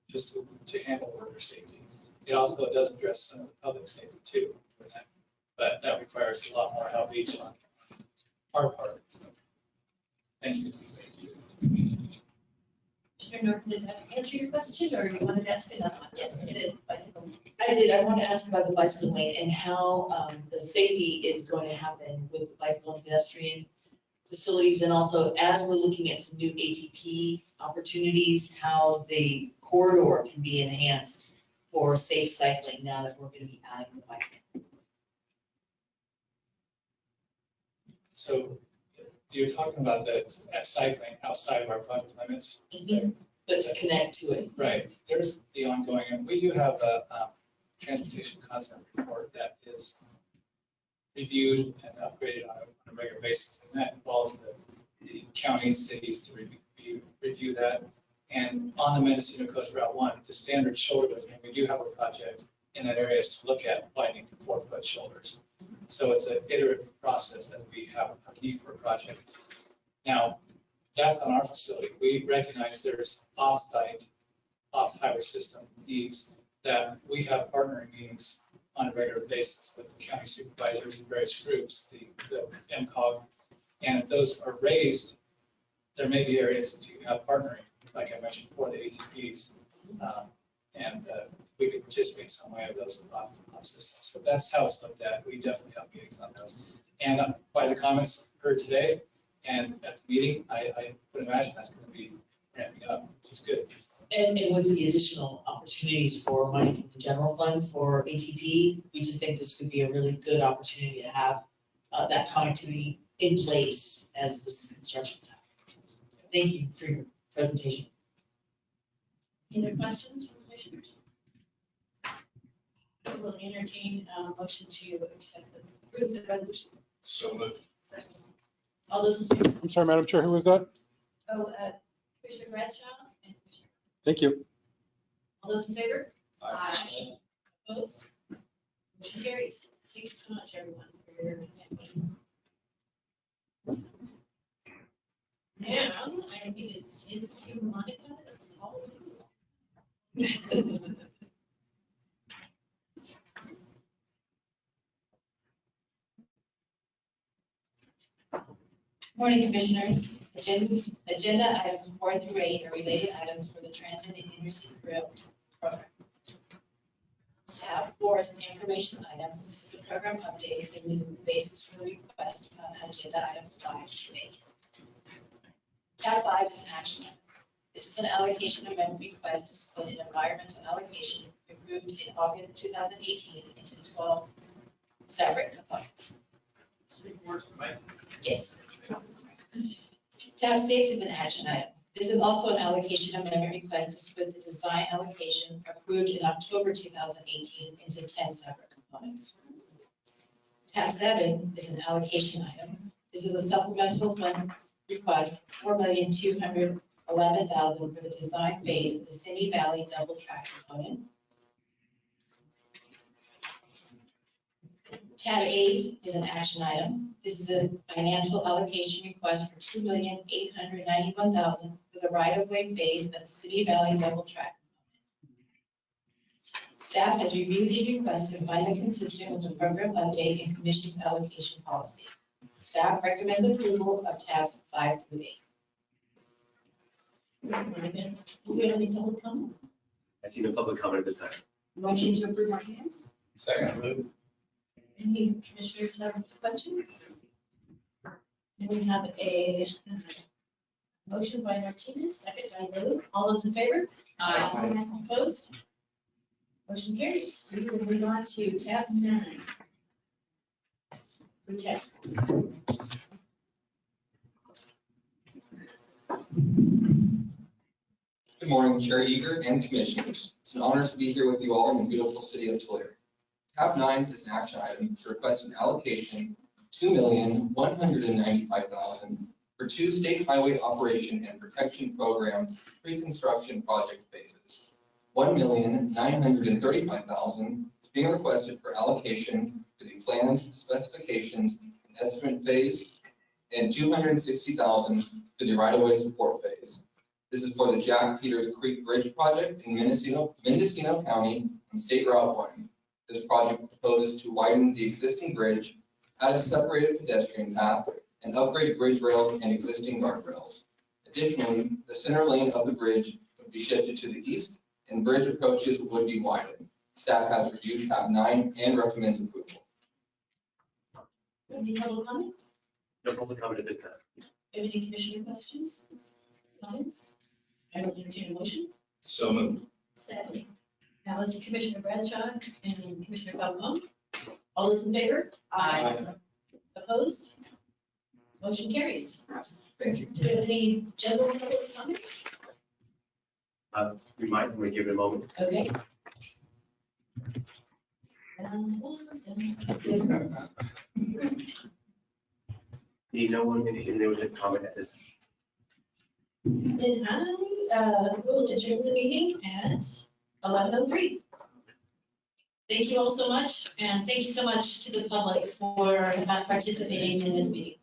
just to handle worker safety. It also does address some of the public safety too, but that requires a lot more outreach on our part. So, thank you. Commissioner Norton, did that answer your question, or you wanted to ask another one? Yes, it did. Bicycle. I did. I want to ask about the bicycle lane and how the safety is going to happen with the bicycle and pedestrian facilities, and also as we're looking at some new ATP opportunities, how the corridor can be enhanced for safe cycling now that we're going to be adding the bike lane. So you're talking about the cycling outside of our project limits. Mm-hmm. But to connect to it. Right. There's the ongoing, and we do have a transportation concept report that is reviewed and upgraded on a regular basis. And that involves the counties, cities to review that. And on the Mendocino Coast Route 1, the standard shoulder width, and we do have a project in that area is to look at widening to 4-foot shoulders. So it's an iterative process as we have need for a project. Now, that's on our facility. We recognize there's off-highway system needs that we have partnering meetings on a regular basis with county supervisors and various groups, the MCOG. And if those are raised, there may be areas to have partnering, like I mentioned before, the ATPs. And we could participate in some way of those off systems. So that's how it's looked at. We definitely have meetings on those. And by the comments heard today and at the meeting, I would imagine that's going to be ramping up, which is good. And with the additional opportunities for money from the general fund for ATP, we just think this could be a really good opportunity to have that connectivity in place as this construction's happening. So, thank you for your presentation. Any other questions from commissioners? I will entertain a motion to accept approve the resolution. So moved. Second. All those in favor? I'm sorry, Madam Chair, who was that? Oh, Commissioner Bradshaw and Commissioner. Thank you. All those in favor? Aye. Opposed? Motion carries. Thank you so much, everyone, for your input. Now, I think it is Monica. That's all. Morning, Commissioners. Agenda items 4 through 8 are related items for the Transit and Intercity Rail Program. Tab 4 is an information item. This is a program update and is the basis for the request on agenda items 5 through 8. Tab 5 is an action item. This is an allocation amendment request to split an environmental allocation approved in August 2018 into 12 separate components. Yes. Tab 6 is an action item. This is also an allocation amendment request to split the design allocation approved in October 2018 into 10 separate components. Tab 7 is an allocation item. This is a supplemental fund request for $4,211,000 for the design phase of the Simi Valley double track component. Tab 8 is an action item. This is a financial allocation request for $2,891,000 for the right-of-way phase of the Simi Valley double track. Staff has reviewed these requests and find them consistent with the program update and Commission's allocation policy. Staff recommends approval of tabs 5 through 8. Do we have any public comment? I see the public comment at this time. Motion to approve our hands. Second. Any commissioners have questions? And we have a motion by Martinez, second by Lou. All those in favor? Aye. Opposed? Motion carries. We will move on to tab 9. Okay. Good morning, Chair Eager and Commissioners. It's an honor to be here with you all in the beautiful city of Tulare. Tab 9 is an action item to request an allocation of $2,195,000 for 2 state highway operation and protection program pre-construction project phases. $1,935,000 is being requested for allocation for the plans, specifications, and estimate phase, and $260,000 for the right-of-way support phase. This is for the Jack Peters Creek Bridge project in Mendocino County on State Route 1. This project proposes to widen the existing bridge, add a separated pedestrian path, and upgrade bridge rails and existing guardrails. Additionally, the center lane of the bridge would be shifted to the east and bridge approaches would be widened. Staff has reviewed tab 9 and recommends approval. Any public comment? No public comment at this time. Any commissioner questions? Comments? I will entertain a motion. So moved. Second. That was Commissioner Bradshaw and Commissioner Falcone. All those in favor? Aye. Opposed? Motion carries. Thank you. Do we have any general public comments? We might, when we give it a moment. Okay. Need no one indicating there was a comment at this. Then I will adjourn the meeting at 11:03. Thank you all so much, and thank you so much to the public for participating in this meeting.